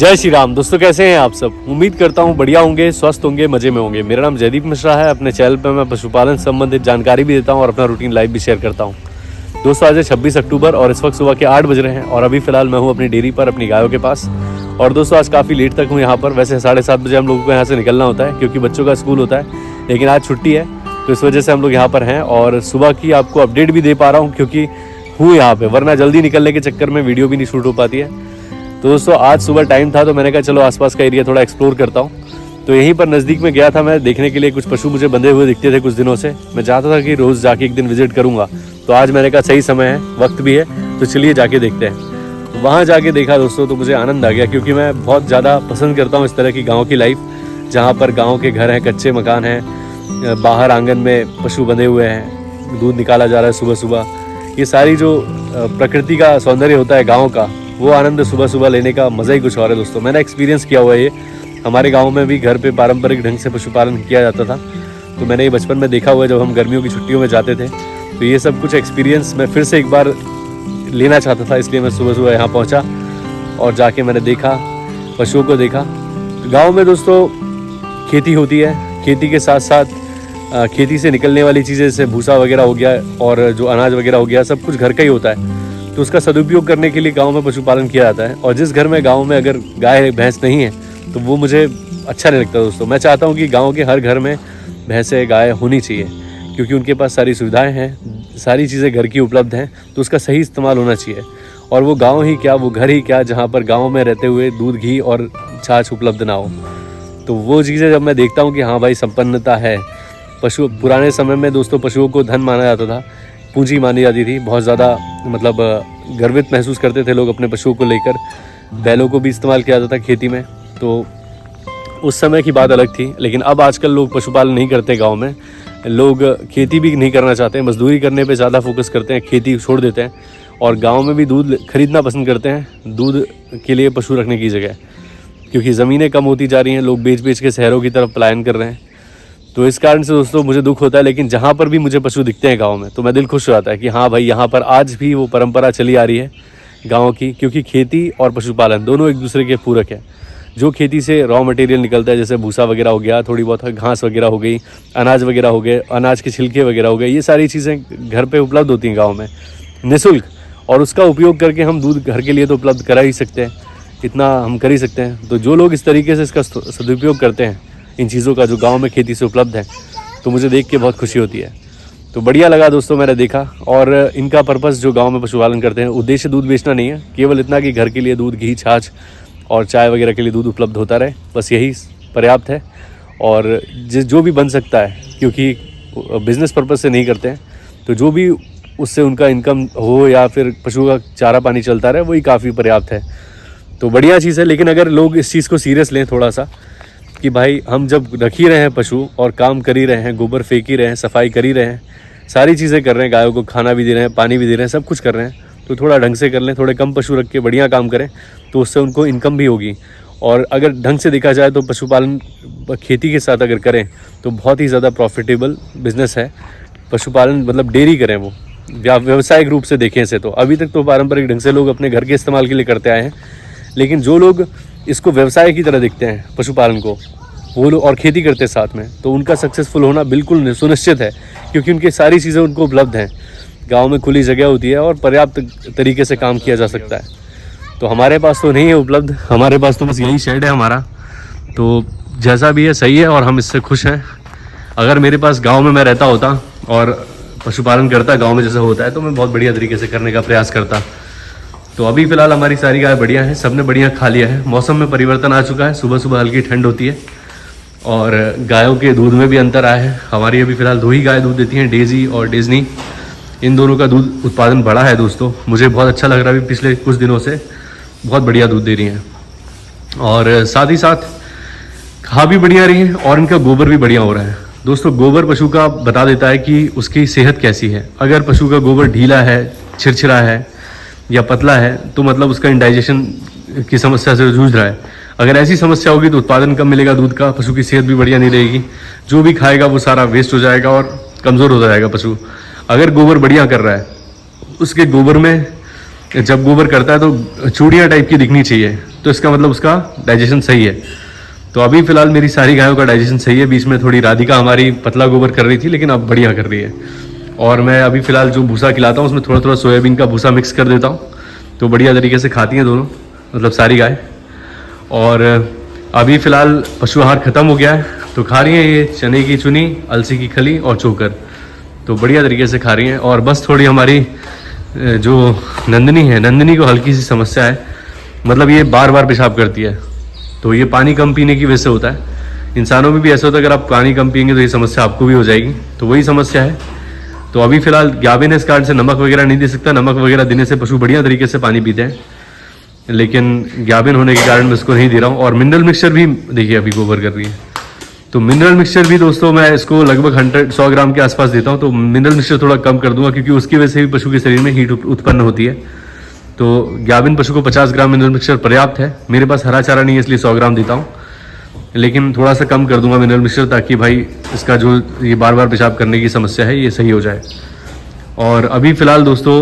जय श्री राम दोस्तों, कैसे हैं आप सब। उम्मीद करता हूं बढ़िया होंगे, स्वस्थ होंगे, मजे में होंगे। मेरा नाम जयदीप मिश्रा है। अपने चैनल पर मैं पशुपालन संबंधित जानकारी भी देता हूं और अपना रूटीन लाइफ भी शेयर करता हूं। दोस्तों आज है 26 अक्टूबर और इस वक्त सुबह के 8 बज रहे हैं और अभी फिलहाल मैं हूं अपनी डेयरी पर अपनी गायों के पास। और दोस्तों आज काफ़ी लेट तक हूँ यहाँ पर। वैसे 7:30 बजे हम लोगों को यहाँ से निकलना होता है क्योंकि बच्चों का स्कूल होता है, लेकिन आज छुट्टी है तो इस वजह से हम लोग यहाँ पर हैं और सुबह की आपको अपडेट भी दे पा रहा हूँ क्योंकि हूँ यहाँ पे, वरना जल्दी निकलने के चक्कर में वीडियो भी नहीं शूट हो पाती है। तो दोस्तों आज सुबह टाइम था तो मैंने कहा चलो आसपास का एरिया थोड़ा एक्सप्लोर करता हूँ। तो यहीं पर नज़दीक में गया था मैं देखने के लिए। कुछ पशु मुझे बंधे हुए दिखते थे कुछ दिनों से। मैं चाहता था कि रोज़ जाके एक दिन विजिट करूँगा, तो आज मैंने कहा सही समय है, वक्त भी है, तो चलिए जाके देखते हैं। वहाँ जाके देखा दोस्तों तो मुझे आनंद आ गया क्योंकि मैं बहुत ज़्यादा पसंद करता हूँ इस तरह की गाँव की लाइफ, जहाँ पर गाँव के घर हैं, कच्चे मकान हैं, बाहर आंगन में पशु बंधे हुए हैं, दूध निकाला जा रहा है सुबह सुबह। ये सारी जो प्रकृति का सौंदर्य होता है गाँव का, वो आनंद सुबह सुबह लेने का मज़ा ही कुछ और है दोस्तों। मैंने एक्सपीरियंस किया हुआ है ये। हमारे गांव में भी घर पे पारंपरिक ढंग से पशुपालन किया जाता था, तो मैंने ये बचपन में देखा हुआ है जब हम गर्मियों की छुट्टियों में जाते थे। तो ये सब कुछ एक्सपीरियंस मैं फिर से एक बार लेना चाहता था, इसलिए मैं सुबह सुबह यहाँ पहुँचा और जाके मैंने देखा, पशुओं को देखा। गाँव में दोस्तों खेती होती है, खेती के साथ साथ खेती से निकलने वाली चीज़ें जैसे भूसा वगैरह हो गया और जो अनाज वगैरह हो गया, सब कुछ घर का ही होता है। तो उसका सदुपयोग करने के लिए गांव में पशुपालन किया जाता है। और जिस घर में गांव में अगर गाय भैंस नहीं है तो वो मुझे अच्छा नहीं लगता दोस्तों। मैं चाहता हूं कि गांव के हर घर में भैंसें गाय होनी चाहिए क्योंकि उनके पास सारी सुविधाएं हैं, सारी चीज़ें घर की उपलब्ध हैं, तो उसका सही इस्तेमाल होना चाहिए। और वो गाँव ही क्या, वो घर ही क्या, जहाँ पर गाँव में रहते हुए दूध घी और छाछ उपलब्ध ना हो। तो वो चीज़ें जब मैं देखता हूँ कि हाँ भाई संपन्नता है। पशु पुराने समय में दोस्तों पशुओं को धन माना जाता था, पूंजी मानी जाती थी, बहुत ज़्यादा मतलब गर्वित महसूस करते थे लोग अपने पशुओं को लेकर। बैलों को भी इस्तेमाल किया जाता था खेती में, तो उस समय की बात अलग थी। लेकिन अब आजकल लोग पशुपालन नहीं करते गांव में। लोग खेती भी नहीं करना चाहते हैं, मजदूरी करने पे ज़्यादा फोकस करते हैं, खेती छोड़ देते हैं और गाँव में भी दूध खरीदना पसंद करते हैं दूध के लिए पशु रखने की जगह, क्योंकि ज़मीनें कम होती जा रही हैं, लोग बेच बेच के शहरों की तरफ पलायन कर रहे हैं। तो इस कारण से दोस्तों मुझे दुख होता है, लेकिन जहाँ पर भी मुझे पशु दिखते हैं गांव में तो मैं दिल खुश हो जाता है कि हाँ भाई यहाँ पर आज भी वो परंपरा चली आ रही है गांव की, क्योंकि खेती और पशुपालन दोनों एक दूसरे के पूरक है। जो खेती से रॉ मटेरियल निकलता है जैसे भूसा वगैरह हो गया, थोड़ी बहुत घास वगैरह हो गई, अनाज वगैरह हो गए, अनाज के छिलके वगैरह हो गए, ये सारी चीज़ें घर पर उपलब्ध होती हैं गाँव में निःशुल्क, और उसका उपयोग करके हम दूध घर के लिए तो उपलब्ध करा ही सकते हैं, इतना हम कर ही सकते हैं। तो जो लोग इस तरीके से इसका सदुपयोग करते हैं इन चीज़ों का जो गांव में खेती से उपलब्ध है, तो मुझे देख के बहुत खुशी होती है। तो बढ़िया लगा दोस्तों, मैंने देखा। और इनका पर्पस जो गांव में पशुपालन करते हैं, उद्देश्य दूध बेचना नहीं है, केवल इतना कि घर के लिए दूध, घी, छाछ और चाय वगैरह के लिए दूध उपलब्ध होता रहे, बस यही पर्याप्त है। और जो भी बन सकता है, क्योंकि बिज़नेस पर्पस से नहीं करते हैं, तो जो भी उससे उनका इनकम हो या फिर पशुओं का चारा पानी चलता रहे, वही काफ़ी पर्याप्त है। तो बढ़िया चीज़ है। लेकिन अगर लोग इस चीज़ को सीरियस लें थोड़ा सा कि भाई हम जब रख ही रहे हैं पशु और काम कर ही रहे हैं, गोबर फेंक ही रहे हैं, सफाई कर ही रहे हैं, सारी चीज़ें कर रहे हैं, गायों को खाना भी दे रहे हैं, पानी भी दे रहे हैं, सब कुछ कर रहे हैं, तो थोड़ा ढंग से कर लें, थोड़े कम पशु रख के बढ़िया काम करें, तो उससे उनको इनकम भी होगी। और अगर ढंग से देखा जाए तो पशुपालन खेती के साथ अगर करें तो बहुत ही ज़्यादा प्रॉफिटेबल बिजनेस है पशुपालन। मतलब डेयरी करें, वो व्यावसायिक रूप से देखें इसे, तो अभी तक तो पारंपरिक ढंग से लोग अपने घर के इस्तेमाल के लिए करते आए हैं, लेकिन जो लोग इसको व्यवसाय की तरह देखते हैं पशुपालन को, वो लोग और खेती करते हैं साथ में, तो उनका सक्सेसफुल होना बिल्कुल सुनिश्चित है, क्योंकि उनकी सारी चीज़ें उनको उपलब्ध हैं। गांव में खुली जगह होती है और पर्याप्त तरीके से काम किया जा सकता है। तो हमारे पास तो नहीं है उपलब्ध, हमारे पास तो बस यही शेड है हमारा। तो जैसा भी है सही है और हम इससे खुश हैं। अगर मेरे पास गाँव में मैं रहता होता और पशुपालन करता गाँव में जैसा होता है, तो मैं बहुत बढ़िया तरीके से करने का प्रयास करता। तो अभी फ़िलहाल हमारी सारी गाय बढ़िया हैं, सबने बढ़िया खा लिया है। मौसम में परिवर्तन आ चुका है, सुबह सुबह हल्की ठंड होती है और गायों के दूध में भी अंतर आया है। हमारी अभी फ़िलहाल 2 ही गाय दूध देती हैं, डेजी और डेजनी। इन दोनों का दूध उत्पादन बढ़ा है दोस्तों, मुझे बहुत अच्छा लग रहा है। अभी पिछले कुछ दिनों से बहुत बढ़िया दूध दे रही हैं और साथ ही साथ खा भी बढ़िया रही है और इनका गोबर भी बढ़िया हो रहा है। दोस्तों गोबर पशु का बता देता है कि उसकी सेहत कैसी है। अगर पशु का गोबर ढीला है, छिरछिरा है या पतला है, तो मतलब उसका इंडाइजेशन की समस्या से जूझ रहा है। अगर ऐसी समस्या होगी तो उत्पादन कम मिलेगा दूध का, पशु की सेहत भी बढ़िया नहीं रहेगी, जो भी खाएगा वो सारा वेस्ट हो जाएगा और कमज़ोर होता जाएगा पशु। अगर गोबर बढ़िया कर रहा है, उसके गोबर में जब गोबर करता है तो चूड़ियाँ टाइप की दिखनी चाहिए, तो इसका मतलब उसका डाइजेशन सही है। तो अभी फ़िलहाल मेरी सारी गायों का डाइजेशन सही है। बीच में थोड़ी राधिका हमारी पतला गोबर कर रही थी, लेकिन अब बढ़िया कर रही है। और मैं अभी फ़िलहाल जो भूसा खिलाता हूँ उसमें थोड़ा थोड़ा सोयाबीन का भूसा मिक्स कर देता हूँ, तो बढ़िया तरीके से खाती हैं दोनों, मतलब सारी गाय। और अभी फ़िलहाल पशु आहार ख़त्म हो गया है, तो खा रही हैं ये चने की चुनी, अलसी की खली और चोकर, तो बढ़िया तरीके से खा रही हैं। और बस थोड़ी हमारी जो नंदनी है, नंदनी को हल्की सी समस्या है, मतलब ये बार बार पेशाब करती है, तो ये पानी कम पीने की वजह से होता है। इंसानों में भी ऐसा होता है, अगर आप पानी कम पिएंगे तो ये समस्या आपको भी हो जाएगी, तो वही समस्या है। तो अभी फ़िलहाल गाभिन इस कारण से नमक वगैरह नहीं दे सकता। नमक वगैरह देने से पशु बढ़िया तरीके से पानी पीते हैं, लेकिन गाभिन होने के कारण मैं उसको नहीं दे रहा हूँ। और मिनरल मिक्सचर भी देखिए अभी गोबर कर रही है, तो मिनरल मिक्सचर भी दोस्तों मैं इसको लगभग 100 ग्राम के आसपास देता हूँ। तो मिनरल मिक्सचर थोड़ा कम कर दूंगा, क्योंकि उसकी वजह से भी पशु के शरीर में हीट उत्पन्न होती है। तो गाभिन पशु को 50 ग्राम मिनरल मिक्सचर पर्याप्त है। मेरे पास हरा चारा नहीं है, इसलिए 100 ग्राम देता हूँ, लेकिन थोड़ा सा कम कर दूंगा मिनरल मिक्सचर, ताकि भाई इसका जो ये बार बार पेशाब करने की समस्या है ये सही हो जाए। और अभी फ़िलहाल दोस्तों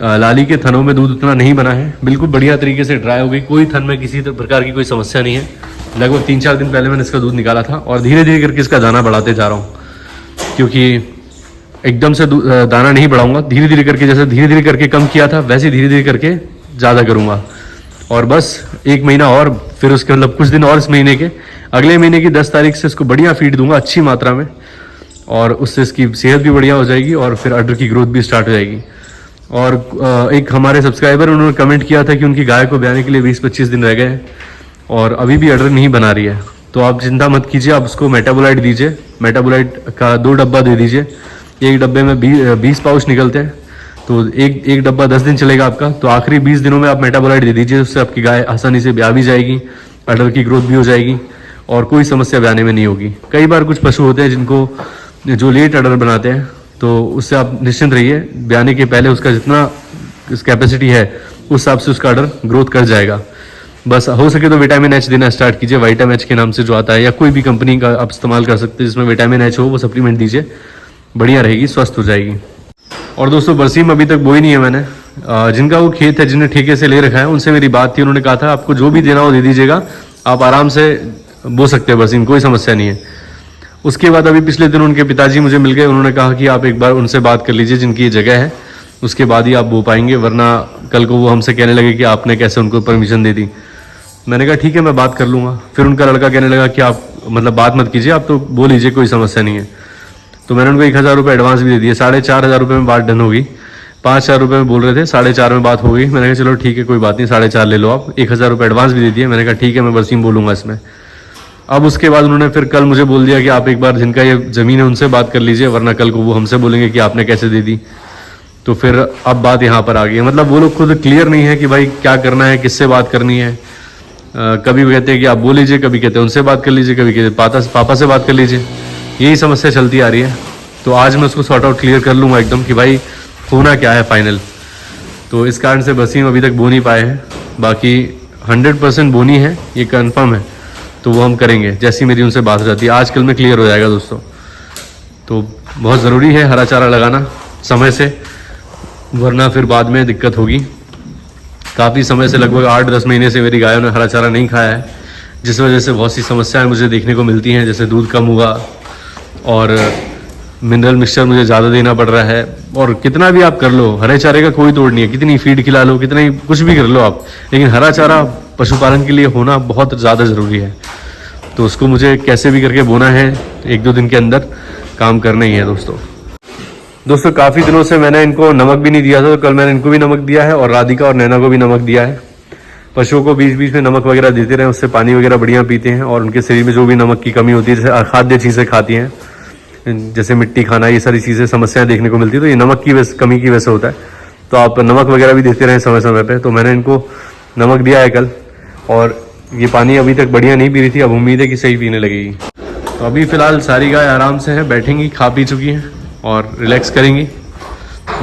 लाली के थनों में दूध उतना नहीं बना है, बिल्कुल बढ़िया तरीके से ड्राई हो गई, कोई थन में किसी प्रकार की कोई समस्या नहीं है। लगभग 3-4 दिन पहले मैंने इसका दूध निकाला था, और धीरे धीरे करके इसका दाना बढ़ाते जा रहा हूँ, क्योंकि एकदम से दाना नहीं बढ़ाऊंगा, धीरे धीरे करके, जैसे धीरे धीरे करके कम किया था वैसे धीरे धीरे करके ज़्यादा करूँगा। और बस 1 महीना और, फिर उसके मतलब कुछ दिन और इस महीने के, अगले महीने की 10 तारीख से इसको बढ़िया फीड दूंगा अच्छी मात्रा में, और उससे इसकी सेहत भी बढ़िया हो जाएगी, और फिर अडर की ग्रोथ भी स्टार्ट हो जाएगी। और एक हमारे सब्सक्राइबर उन्होंने कमेंट किया था कि उनकी गाय को ब्याने के लिए 20-25 दिन रह गए हैं और अभी भी अडर नहीं बना रही है। तो आप चिंता मत कीजिए, आप उसको मेटाबोलाइट दीजिए, मेटाबोलाइट का 2 डब्बा दे दीजिए। एक डब्बे में 20 पाउच निकलते हैं, तो एक डब्बा 10 दिन चलेगा आपका। तो आखिरी 20 दिनों में आप मेटाबोलाइट दे दीजिए, उससे आपकी गाय आसानी से ब्याह भी जाएगी, अडर की ग्रोथ भी हो जाएगी, और कोई समस्या ब्याने में नहीं होगी। कई बार कुछ पशु होते हैं जिनको जो लेट अडर बनाते हैं, तो उससे आप निश्चिंत रहिए, ब्याने के पहले उसका जितना कैपेसिटी है उस हिसाब से उसका अडर ग्रोथ कर जाएगा। बस हो सके तो विटामिन एच देना स्टार्ट कीजिए, विटामिन एच के नाम से जो आता है, या कोई भी कंपनी का आप इस्तेमाल कर सकते हैं जिसमें विटामिन एच हो, वो सप्लीमेंट दीजिए, बढ़िया रहेगी, स्वस्थ हो जाएगी। और दोस्तों बरसीम अभी तक बोई नहीं है मैंने, जिनका वो खेत है, जिन्हें ठेके से ले रखा है, उनसे मेरी बात थी, उन्होंने कहा था आपको जो भी देना हो दे दीजिएगा, आप आराम से बो सकते हैं बरसीम, कोई समस्या नहीं है। उसके बाद अभी पिछले दिन उनके पिताजी मुझे मिल गए, उन्होंने कहा कि आप एक बार उनसे बात कर लीजिए जिनकी ये जगह है, उसके बाद ही आप बो पाएंगे, वरना कल को वो हमसे कहने लगे कि आपने कैसे उनको परमिशन दे दी। मैंने कहा ठीक है मैं बात कर लूँगा। फिर उनका लड़का कहने लगा कि आप मतलब बात मत कीजिए, आप तो बो लीजिए, कोई समस्या नहीं है। तो मैंने उनको 1000 रुपये एडवांस भी दे दिए, 4500 रुपये में बात डन होगी। 5000 रुपये में बोल रहे थे, 4.5 में बात हो गई। मैंने कहा चलो ठीक है कोई बात नहीं, 4.5 ले लो आप। 1000 रुपये एडवांस भी दे दिए। मैंने कहा ठीक है मैं बरसीम बोलूँगा इसमें। अब उसके बाद उन्होंने फिर कल मुझे बोल दिया कि आप एक बार जिनका ये ज़मीन है उनसे बात कर लीजिए, वरना कल को वो हमसे बोलेंगे कि आपने कैसे दे दी। तो फिर अब बात यहाँ पर आ गई है, मतलब वो लोग खुद क्लियर नहीं है कि भाई क्या करना है, किससे बात करनी है। कभी कहते हैं कि आप बोल लीजिए, कभी कहते हैं उनसे बात कर लीजिए, कभी कहते पापा से बात कर लीजिए। यही समस्या चलती आ रही है। तो आज मैं उसको सॉर्ट आउट क्लियर कर लूँगा एकदम कि भाई होना क्या है फाइनल। तो इस कारण से बरसीम अभी तक बो नहीं पाए हैं, बाकी 100% बोनी है, ये कन्फर्म है। तो वो हम करेंगे जैसी मेरी उनसे बात हो जाती है। आजकल में क्लियर हो जाएगा दोस्तों। तो बहुत ज़रूरी है हरा चारा लगाना समय से, वरना फिर बाद में दिक्कत होगी। काफ़ी समय से लगभग 8-10 महीने से मेरी गायों ने हरा चारा नहीं खाया है, जिस वजह से बहुत सी समस्याएं मुझे देखने को मिलती हैं, जैसे दूध कम हुआ और मिनरल मिक्सचर मुझे ज़्यादा देना पड़ रहा है। और कितना भी आप कर लो, हरे चारे का कोई तोड़ नहीं है, कितनी फीड खिला लो, कितना ही कुछ भी कर लो आप, लेकिन हरा चारा पशुपालन के लिए होना बहुत ज़्यादा ज़रूरी है। तो उसको मुझे कैसे भी करके बोना है, 1-2 दिन के अंदर काम करना ही है दोस्तों। काफ़ी दिनों से मैंने इनको नमक भी नहीं दिया था, तो कल मैंने इनको भी नमक दिया है और राधिका और नैना को भी नमक दिया है। पशुओं को बीच बीच में नमक वगैरह देते रहे, उससे पानी वगैरह बढ़िया पीते हैं और उनके शरीर में जो भी नमक की कमी होती है, जैसे खाद्य चीज़ें खाती हैं, जैसे मिट्टी खाना, ये सारी चीज़ें समस्याएं देखने को मिलती है, तो ये नमक की कमी की वजह से होता है। तो आप नमक वगैरह भी देते रहें समय समय पे। तो मैंने इनको नमक दिया है कल, और ये पानी अभी तक बढ़िया नहीं पी रही थी, अब उम्मीद है कि सही पीने लगेगी। तो अभी फ़िलहाल सारी गाय आराम से है, बैठेंगी, खा पी चुकी हैं और रिलैक्स करेंगी।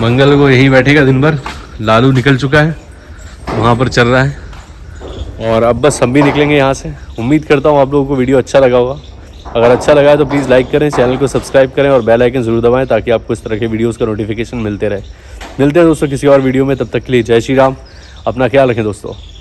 मंगल को यही बैठेगा दिन भर, लालू निकल चुका है, वहाँ पर चल रहा है, और अब बस हम भी निकलेंगे यहाँ से। उम्मीद करता हूँ आप लोगों को वीडियो अच्छा लगा होगा। अगर अच्छा लगा है तो प्लीज़ लाइक करें, चैनल को सब्सक्राइब करें और बेल आइकन ज़रूर दबाएं, ताकि आपको इस तरह के वीडियोस का नोटिफिकेशन मिलते रहे। मिलते हैं दोस्तों किसी और वीडियो में, तब तक के लिए जय श्री राम, अपना ख्याल रखें दोस्तों।